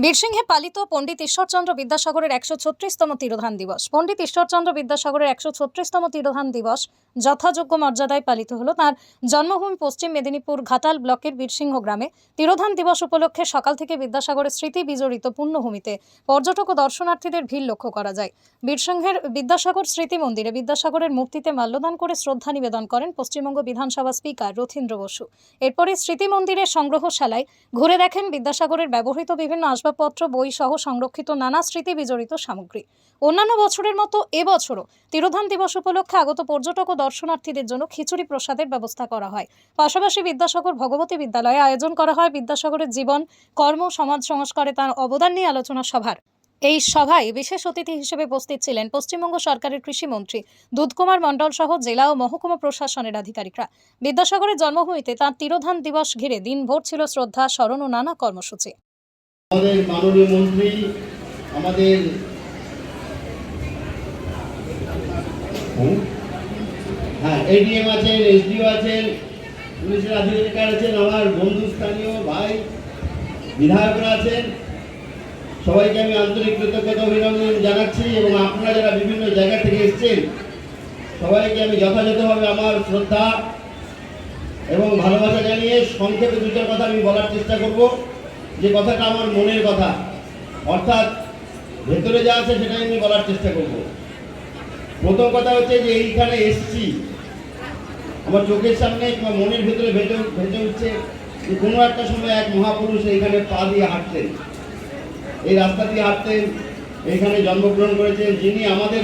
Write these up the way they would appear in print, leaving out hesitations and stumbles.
বীরসিংহে পালিত পণ্ডিত ঈশ্বরচন্দ্র বিদ্যাসাগরের ১৩৬তম তিরোধান দিবস। পণ্ডিত ঈশ্বরচন্দ্র বিদ্যাসাগরের ১৩৬তম তিরোধান দিবস যথাযোগ্য মর্যাদায় পালিত হলো তাঁর জন্মভূমি পশ্চিম মেদিনীপুর ঘাটাল ব্লকের বীরসিংহ গ্রামে। তিরোধান দিবস উপলক্ষে সকাল থেকে বিদ্যাসাগরের স্মৃতি বিজড়িত পুণ্যভূমিতে পর্যটক ও দর্শনার্থীদের ভিড় লক্ষ্য করা যায়। বীরসিংহের বিদ্যাসাগর স্মৃতি মন্দিরে বিদ্যাসাগরের মূর্তিতে মাল্যদান করে শ্রদ্ধা নিবেদন করেন পশ্চিমবঙ্গ বিধানসভা স্পিকার রথীন্দ্র বসু। এরপরে স্মৃতি মন্দিরের সংগ্রহশালায় ঘুরে দেখেন বিদ্যাসাগরের ব্যবহৃত বিভিন্ন আসবাবপত্র, বই সহ সংরক্ষিত নানা স্মৃতি বিজড়িত সামগ্রী। অন্যান্য বছরের মতো এবছরও তিরোধান দিবস উপলক্ষে আগত পর্যটক ও দর্শনার্থীদের জন্য খিচুড়ি প্রসাদের ব্যবস্থা করা হয়। পাশাপাশি বিদ্যাসাগর ভগবতী বিদ্যালয়ে আয়োজন করা হয় বিদ্যাসাগরের জীবন, কর্ম, সমাজ সংস্কারে তাঁর অবদান নিয়ে আলোচনা সভার। এই সভায় বিশেষ অতিথি হিসেবে উপস্থিত ছিলেন পশ্চিমবঙ্গ সরকারের কৃষিমন্ত্রী দুধকুমার মণ্ডল সহ জেলা ও মহকুমা প্রশাসনের আধিকারিকরা। বিদ্যাসাগরের জন্মভূমিতে তাঁর তিরোধান দিবস ঘিরে দিনভর ছিল শ্রদ্ধা, স্মরণ ও নানা কর্মসূচি। আমাদের মাননীয় মন্ত্রী, আমাদের এডিএম আছেন, এসডিও আছেন, পুলিশের আধিকারিক আছেন, আমার বন্ধু স্থানীয় ভাই বিধায়করা আছেন, সবাইকে আমি আন্তরিক কৃতজ্ঞতা অভিনন্দন জানাচ্ছি। এবং আপনারা যারা বিভিন্ন জায়গা থেকে এসেছেন সবাইকে আমি যথাযথভাবে আমার শ্রদ্ধা এবং ভালোবাসা জানিয়ে সংক্ষেপে দুটো কথা আমি বলার চেষ্টা করব, যে কথাটা আমার মনের কথা, অর্থাৎ ভেতরে যা আছে সেটাই আমি বলার চেষ্টা করব। প্রথম কথা হচ্ছে যে এইখানে এসছি, আমার চোখের সামনে কিংবা মনের ভেতরে ভেসে উঠছে যে কোনো একটা সময় এক মহাপুরুষ এইখানে পা দিয়ে হাঁটতেন, এই রাস্তা দিয়ে হাঁটতেন, এইখানে জন্মগ্রহণ করেছেন, যিনি আমাদের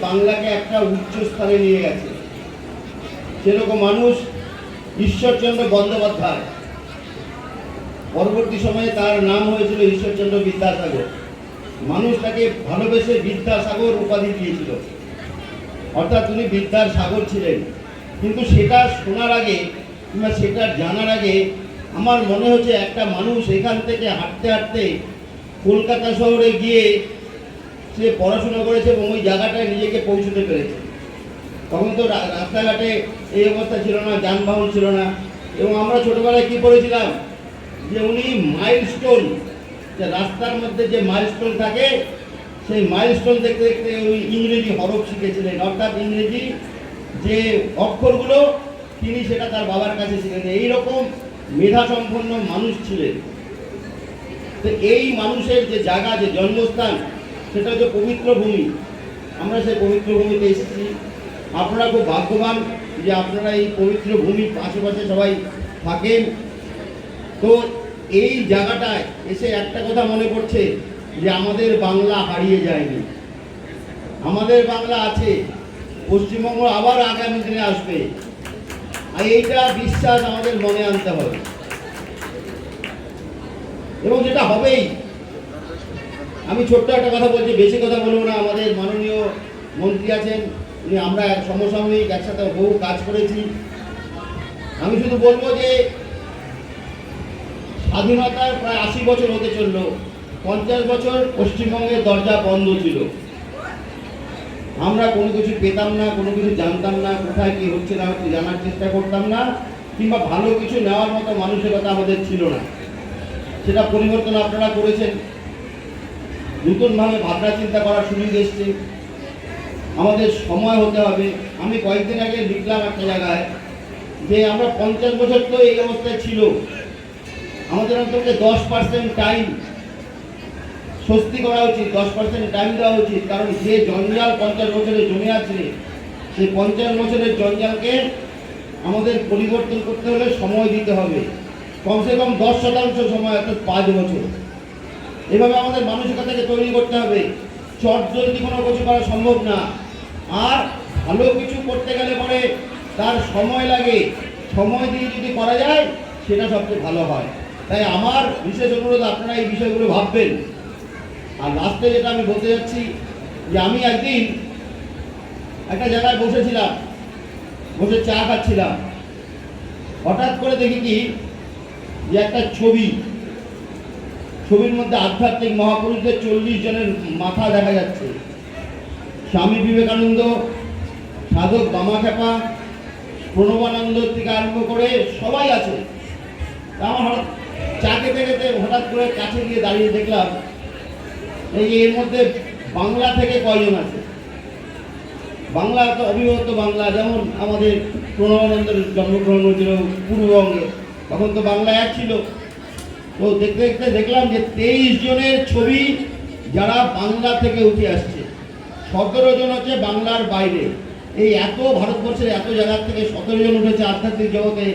বাংলাকে একটা উচ্চ স্থানে নিয়ে গেছে। সেরকম মানুষ ঈশ্বরচন্দ্র বন্দ্যোপাধ্যায়। পরবর্তী সময়ে তার নাম হয়েছিল ঈশ্বরচন্দ্র বিদ্যাসাগর। মানুষ তাকে ভালোবেসে বিদ্যাসাগর উপাধি দিয়েছিল, অর্থাৎ তিনি বিদ্যার সাগর ছিলেন। কিন্তু সেটা শোনার আগে কিংবা সেটা জানার আগে আমার মনে হচ্ছে একটা মানুষ এখান থেকে হাঁটতে হাঁটতে কলকাতা শহরে গিয়ে সে পড়াশোনা করেছে এবং ওই জায়গাটায় নিজেকে পৌঁছতে পেরেছে। তখন তো রাস্তাঘাটে এই অবস্থা ছিল না, যানবাহন ছিল না। এবং আমরা ছোটবেলায় কি পড়েছিলাম যে উনি মাইলস্টোন, যে রাস্তার মধ্যে যে মাইলস্টোন থাকে সেই মাইলস্টোন দেখতে দেখতে ওই ইংরেজি হরফ শিখেছিলেন, অর্থাৎ ইংরেজি যে অক্ষরগুলো তিনি সেটা তার বাবার কাছে শিখেছেন। এইরকম মেধাসম্পন্ন মানুষ ছিলেন। তো এই মানুষের যে জায়গা, যে জন্মস্থান, সেটা হচ্ছে পবিত্র ভূমি। আমরা সেই পবিত্র ভূমিতে এসেছি। আপনারা খুব ভাগ্যবান যে আপনারা এই পবিত্র ভূমির আশেপাশে সবাই থাকেন। তো এই জায়গাটায় এসে একটা কথা মনে পড়ছে যে আমাদের বাংলা হারিয়ে যায়নি, আমাদের বাংলা আছে, পশ্চিমবঙ্গ আবার আগামী দিনে আসবে। আর এইটা বিশ্বাস আমাদের মনে আনতে হবে এবং যেটা হবেই। আমি ছোট্ট একটা কথা বলছি, বেশি কথা বলবো না। আমাদের মাননীয় মন্ত্রী আছেন, আমরা সমসাময়িক একসাথে বহু কাজ করেছি। আমি শুধু বলবো যে স্বাধীনতার প্রায় ৮০ বছর হতে চলল। ৫০ বছর পশ্চিমবঙ্গের দরজা বন্ধ ছিল, আমরা কোনো কিছু পেতাম না, কোনো কিছু জানতাম না, কোথায় কি হচ্ছে না হচ্ছে জানার চেষ্টা করতাম না, কিংবা ভালো কিছু নেওয়ার মতো মানসিকতা আমাদের ছিল না। সেটা পরিবর্তন আপনারা করেছেন, নতুনভাবে ভাবনা চিন্তা করার সুযোগ এসছে। আমাদের সময় হতে হবে। আমি কয়েকদিন আগে লিখলাম একটা জায়গায় যে আমরা ৫০ বছর তো এই অবস্থায় ছিল, আমাদের অন্তত 10% টাইম স্বস্তি করা উচিত, 10% টাইম দেওয়া উচিত। কারণ যে জঞ্জাল ৫০ বছরে জমে আছে, সেই ৫০ বছরের জঞ্জালকে আমাদের পরিবর্তন করতে হলে সময় দিতে হবে, কমসে কম 10% সময়, অর্থাৎ ৫ বছর। এভাবে আমাদের মানসিকতাকে তৈরি করতে হবে। চটজলদি কোনো কিছু করা সম্ভব না। আর ভালো কিছু করতে গেলে পরে তার সময় লাগে, সময় দিয়ে যদি করা যায় সেটা সবচেয়ে ভালো হয়। তাই আমার বিশেষ অনুরোধ, আপনারা এই বিষয়গুলো ভাববেন। আর লাস্টে যেটা আমি বলতে যাচ্ছি যে আমি একদিন একটা জায়গায় বসেছিলাম, বসে চা খাচ্ছিলাম, হঠাৎ করে দেখি কি যে একটা ছবির মধ্যে আধ্যাত্মিক মহাপুরুষদের ৪০ জনের মাথা দেখা যাচ্ছে। স্বামী বিবেকানন্দ, সাধক বামাখ্যাপা, প্রণবানন্দ থেকে আরম্ভ করে সবাই আছে। আমার চা খেতে খেতে হঠাৎ করে কাছে গিয়ে দাঁড়িয়ে দেখলাম এই যে এর মধ্যে বাংলা থেকে কয়জন আছে। বাংলা তো অবিভক্ত বাংলা, যেমন আমাদের প্রণবানন্দের জন্মগ্রহণ হয়েছিল পূর্ববঙ্গে, তখন তো বাংলা এক ছিল। তো দেখতে দেখতে দেখলাম যে 23 জনের ছবি যারা বাংলা থেকে উঠে আসছে, 17 জন হচ্ছে বাংলার বাইরে। এই এত ভারতবর্ষের এত জায়গার থেকে 17 জন উঠেছে আধ্যাত্মিক জগতে,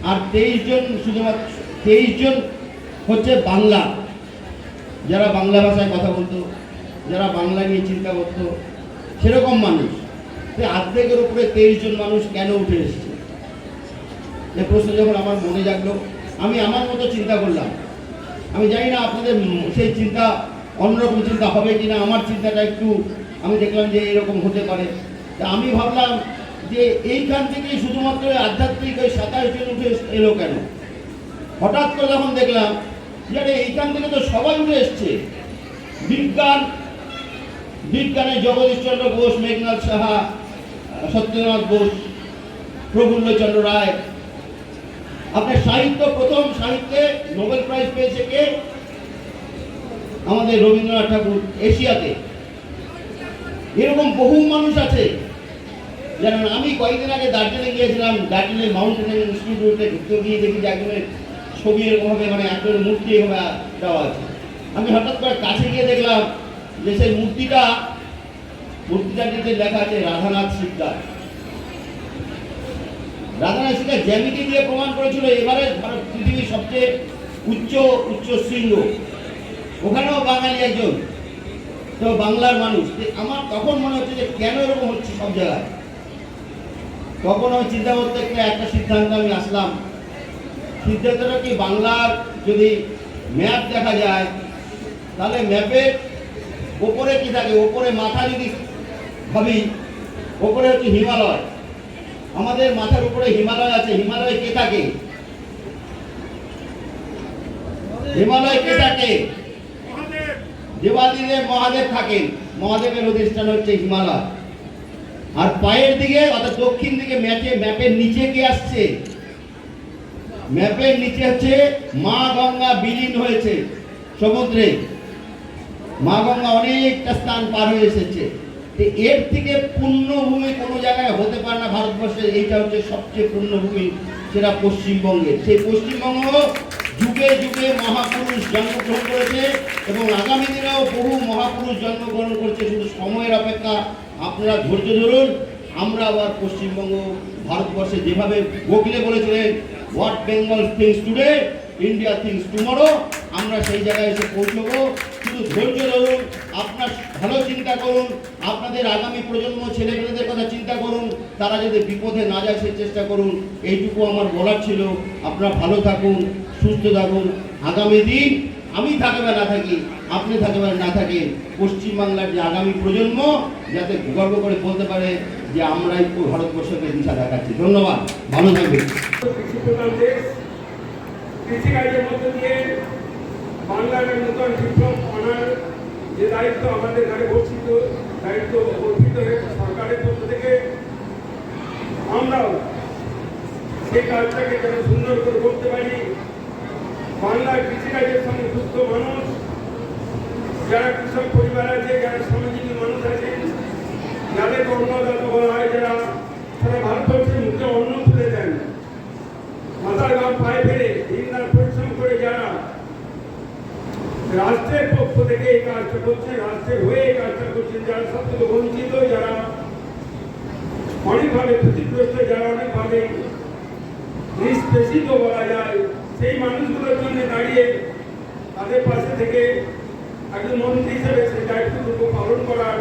আর 23 জন শুধুমাত্র 23 জন হচ্ছে বাংলা, যারা বাংলা ভাষায় কথা বলতো, যারা বাংলা নিয়ে চিন্তা করতো, সেরকম মানুষ। অর্ধেকের উপরে 23 জন মানুষ কেন উঠে এসেছে, এই প্রশ্ন যখন আমার মনে জাগলো, আমি আমার মতো চিন্তা করলাম। আমি জানি না আপনাদের সেই চিন্তা অন্যরকম চিন্তা হবে কিনা, আমার চিন্তাটা একটু আমি দেখলাম যে এরকম হতে পারে। তা আমি ভাবলাম যে এইখান থেকেই শুধুমাত্র আধ্যাত্মিক ওই 27 জন উঠে এলো কেন। হঠাৎ করে যখন দেখলাম যে এইখান থেকে তো সবাই উঠে এসছে। বিজ্ঞানে জগদীশচন্দ্র বোস, মেঘনাথ সাহা, সত্যেন্দ্রনাথ বোস, প্রফুল্লচন্দ্র রায়। আপনার সাহিত্য, প্রথম সাহিত্যে নোবেল প্রাইজ পেয়েছে কে? আমাদের রবীন্দ্রনাথ ঠাকুর, এশিয়াতে। এরকম বহু মানুষ আছে। যেমন আমি কয়েকদিন আগে দার্জিলিং গিয়েছিলাম, দার্জিলিং মাউন্টেনিং ইনস্টিটিউটে ঘুরতে গিয়ে দেখি যে একজনের ছবি এরকমভাবে, মানে একজনের মূর্তি এভাবে দেওয়া আছে। আমি হঠাৎ করে কাছে গিয়ে দেখলাম যে সেই মূর্তিটাতে লেখা আছে রাধানাথ সিকদার। রাধানাথ সিকদার জ্যামিতি দিয়ে প্রমাণ করেছিল এবারে পৃথিবীর সবচেয়ে উচ্চ শৃঙ্গ, ওখানেও বাঙালি একজন, তো বাংলার মানুষ। আমার তখন মনে হচ্ছে যে কেন এরকম হচ্ছে সব জায়গায়। তখন আমি চিন্তা করতে একটা সিদ্ধান্ত আমি আসলাম। সিদ্ধান্তটা কি, বাংলার যদি ম্যাপ দেখা যায় তাহলে ম্যাপের ওপরে কি থাকে, ওপরে মাথা যদি ভাবি, ওপরে হচ্ছে হিমালয়, আমাদের মাথার উপরে হিমালয় আছে। হিমালয় কে থাকে? হিমালয় কে থাকে? দেবাদিদেব মহাদেব থাকেন। মহাদেবের অধিষ্ঠান হচ্ছে হিমালয়। আর পায়ের দিকে অর্থাৎ দক্ষিণ দিকে ম্যাপের নিচে কে আসছে? ম্যাপের নিচে হচ্ছে মা গঙ্গা বিলীন হয়েছে সমুদ্রে। মা গঙ্গা অনেকটা স্থান পার হয়ে এসেছে। এর থেকে পুণ্যভূমি কোনো জায়গায় হতে পারে না ভারতবর্ষের। এইটা হচ্ছে সবচেয়ে পুণ্যভূমি, সেটা পশ্চিমবঙ্গের। সেই পশ্চিমবঙ্গ যুগে যুগে মহাপুরুষ জন্মগ্রহণ করেছে এবং আগামী দিনেও বহু মহাপুরুষ জন্মগ্রহণ করছে। শুধু সময়ের অপেক্ষা, আপনারা ধৈর্য ধরুন। আমরা আবার পশ্চিমবঙ্গ, ভারতবর্ষে যেভাবে গোখলে বলেছিলেন what Bengal things today, India things tomorrow, আমরা সেই জায়গায় এসে পৌঁছবো। শুধু ধৈর্য ধরুন, আপনার ভালো চিন্তা করুন, আপনাদের আগামী প্রজন্ম ছেলেমেয়েদের কথা চিন্তা করুন, তারা যদি বিপদে না যায় সে চেষ্টা করুন। এইটুকু আমার বলার ছিল। আপনারা ভালো থাকুন, সুস্থ থাকুন। আগামী দিন আমি থাকি বা না থাকি, আপনি থাকি বা না থাকেন, পশ্চিমবাংলার যে আগামী প্রজন্ম যাতে গর্ব করে বলতে পারে যে আমরাই ভারতবর্ষকে দিশা দেখাচ্ছি। ধন্যবাদ, ভালো থাকবেন। কৃষিকাজের মধ্য দিয়ে বাংলার নতুন শিক্ষক আনার যে দায়িত্ব আমাদের ঘরে বর্ষিত, দায়িত্ব অর্পিত হয়েছে সরকারের পক্ষ থেকে, আমরাও সেই কাজটাকে যেন সুন্দর করে করতে পারি। বাংলার কৃষিকাজের সঙ্গে যুক্ত মানুষ, যারা কৃষক পরিবার আছে, যারা শ্রমজীবী মানুষ আছে, যাদের অন্নদাতা বলা হয়, যারা সারা ভারতবর্ষের মুখে অন্ন তুলে দেন, মাথার ঘাম পায়ে ফেলে দিনরাত পরিশ্রম করে যারা রাষ্ট্রের পক্ষ থেকে এই কাজটা করছেন, রাষ্ট্রের হয়ে এই কাজটা করছেন, যারা সব থেকে বঞ্চিত, যারা অনেকভাবে ক্ষতিগ্রস্ত, যারা অনেকভাবে নিষ্পেষিত বলা যায়, সেই মানুষগুলোর জন্য দাঁড়িয়ে তাদের পাশে থেকে একজন মন্ত্রী হিসেবে সেই দায়িত্বটুকু পালন করার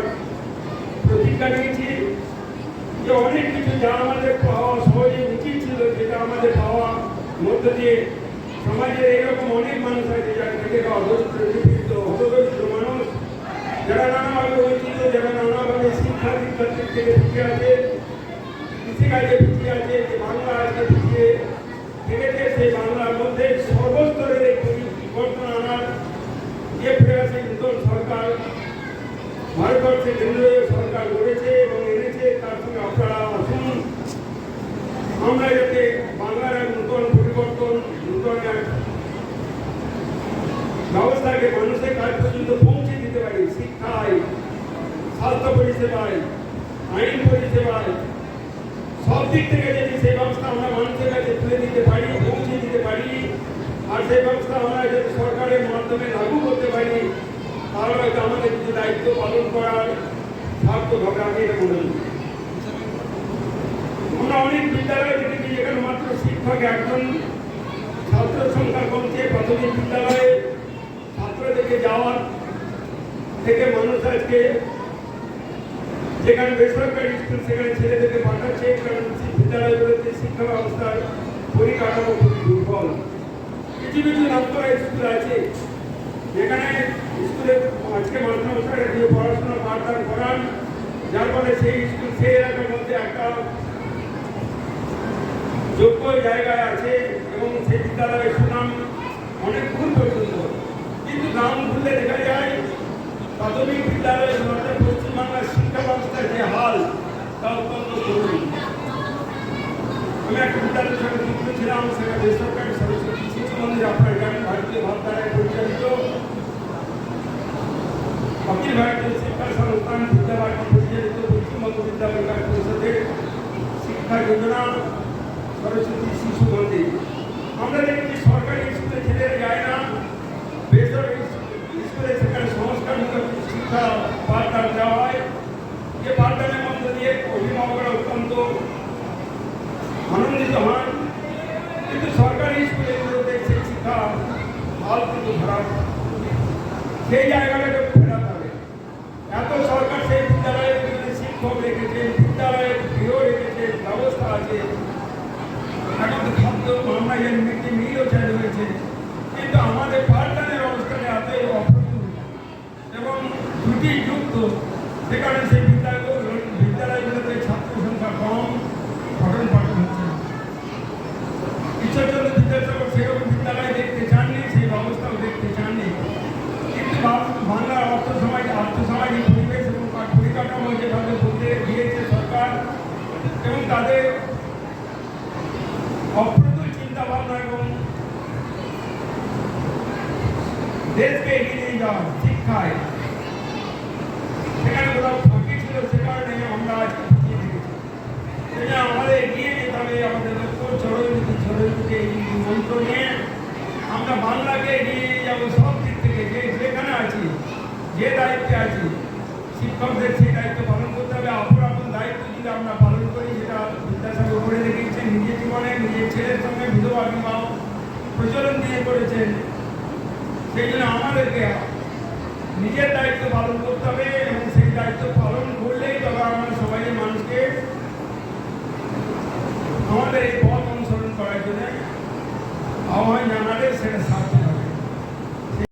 প্রতিজ্ঞা নিয়েছি। যে অনেক কিছু যা আমাদের পাওয়া সহজে উচিত ছিল, যেটা আমাদের পাওয়া মধ্য দিয়ে সমাজের এরকম অনেক মানুষ আছে যারা থেকে অধস্থিত হতদরিদ্র মানুষ, যারা নানাভাবে বঞ্চিত, যারা নানাভাবে শিক্ষার দিক থেকে পিছিয়ে আছে, কৃষিকাজে পিছিয়ে আছে, যে বাংলা আজকে পিছিয়ে থেকেছে, সেই বাংলার মধ্যে সর্বস্তরের এই পরিবর্তন আনার যে প্রয়াসে নতুন সরকার ভারতবর্ষে কেন্দ্রীয় সরকার করেছে এবং এনেছে, তার সঙ্গে আপনারা আসুন। আমরা যাতে বাংলার এক নতুন পরিবর্তন, নতুন এক ব্যবস্থাকে মানুষের কাছ পর্যন্ত পৌঁছে দিতে পারি, শিক্ষায়, স্বাস্থ্য পরিষেবায়, আইন পরিষেবায়, সব দিক থেকে যদি সেই ব্যবস্থা আমরা মানুষের কাছে তুলে দিতে পারি, পৌঁছে দিতে পারি, আর সেই ব্যবস্থা আমরা যদি সরকারের মাধ্যমে লাগু করতে পারি, তাহলে হয়তো আমাদের কিছু দায়িত্ব পালন করার সার্থক হবে। আমি এটা মনে করি। আমরা অনেক বিদ্যালয়ে দেখেছি যেখানে মাত্র শিক্ষক একজন, ছাত্র সংখ্যা কমছে। প্রাথমিক বিদ্যালয়ে ছাত্রদেরকে যাওয়ার থেকে মানুষ আজকে যেখানে বেসরকারি স্কুল সেখানে ছেলেদেরকে পাঠাচ্ছে, কারণ বিদ্যালয়গুলোতে শিক্ষা ব্যবস্থার পরিকাঠামো খুবই দুর্বল। কিছু কিছু নামকরা স্কুল আছে যেখানে স্কুলে আজকে মাস্টারমশাইরা দিয়ে পড়াশোনা পাঠদান করান, যার ফলে সেই স্কুল সেই এলাকার মধ্যে একটা যোগ্য জায়গায় আছে এবং সেই বিদ্যালয়ের সুনাম অনেক দূর পর্যন্ত। কিন্তু নাম ভুললে দেখা যায় প্রাথমিক বিদ্যালয়ের মধ্যে পশ্চিমবাংলার শিক্ষা ব্যবস্থার যে হাল তা অত্যন্ত জরুরি। আমি একটা বিদ্যালয়ের সঙ্গে যুক্ত ছিলাম, সেটা বেসরকারি সরস্বতী শিশু মন্দির, আপনার জানেন, ভারতীয় ভাবধারায় পরিচালিত অখিল ভারতীয় শিক্ষা সংস্থান বিদ্যালয় পরিচালিত পশ্চিমবঙ্গ বিদ্যালয় পরিষদের শিক্ষা যোজনা সরস্বতী শিশু মন্দির। আমরা দেখছি সরকারি স্কুলে ছেলেরা যায় না, বেসরকারি স্কুলে সেখানে সংস্কারমূলক শিক্ষা পাঠদান দেওয়া হয়। যে পাঠদানের মধ্য দিয়ে অভিভাবকরা অত্যন্ত আনন্দিত হন, কিন্তু সরকারি স্কুলগুলোতে সেই শিক্ষা হাল কিন্তু খারাপ। সেই জায়গাটাকে ফেরাতে হবে। এত সরকার সেই বিদ্যালয়ের শিক্ষক রেখেছে, বিদ্যালয়ের গৃহ রেখেছে, ব্যবস্থা আছে, এখন তো খাদ্য আমরা যেন মিড ডে মিলও চালু হয়েছে, কিন্তু আমাদের পাঠদানের অবস্থাটা এতই অপ্রতুল এবং ত্রুটিযুক্ত, সেখানে সেই বিদ্যালয়গুলোতে ছাত্র সংখ্যা কম, পঠন পাঠন হচ্ছে না। ঈশ্বরচন্দ্র বিদ্যাসাগর সেরকম বিদ্যালয় দেখতে চাননি, সেই ব্যবস্থাও দেখতে চাননি, কিন্তু বাংলার আর্থসামাজিক পরিবেশ এবং পরিকাঠামো যেভাবে বলতে দিয়েছে সরকার এবং তাদের অপ্রতুল চিন্তা ভাবনা এবং দেশকে এগিয়ে নিয়ে যাওয়া শিক্ষায়, সেখানে কোথাও ফাঁকি ছিল, সে কারণে আমরা আজকে পিছিয়ে থেকেছি। সেটা আমাদের এগিয়ে যেতে হবে। আমাদের লক্ষ্য ছড়ে এই মন্ত্র নিয়ে আমরা বাংলাকে এগিয়ে নিয়ে যাবো সব দিক থেকে। যেখানে আছি, যে দায়িত্বে আছি, শিক্ষকদের সেই দায়িত্ব পালন করতে হবে। আপন দায়িত্ব যদি আমরা পালন করি, যেটা বিদ্যাসাগর করে দেখিয়েছেন নিজের জীবনে, নিজের ছেলের সঙ্গে বিধবা বিবাহ প্রচলন দিয়ে করেছেন, সেই জন্য আমাদেরকে নিজের দায়িত্ব পালন করতে হবে এবং সেই দায়িত্ব পালন করলেই তবে আমরা সবাই মানুষকে আমাদের এই পথ অনুসরণ করার জন্য আহ্বান জানালে সেটা সার্থক।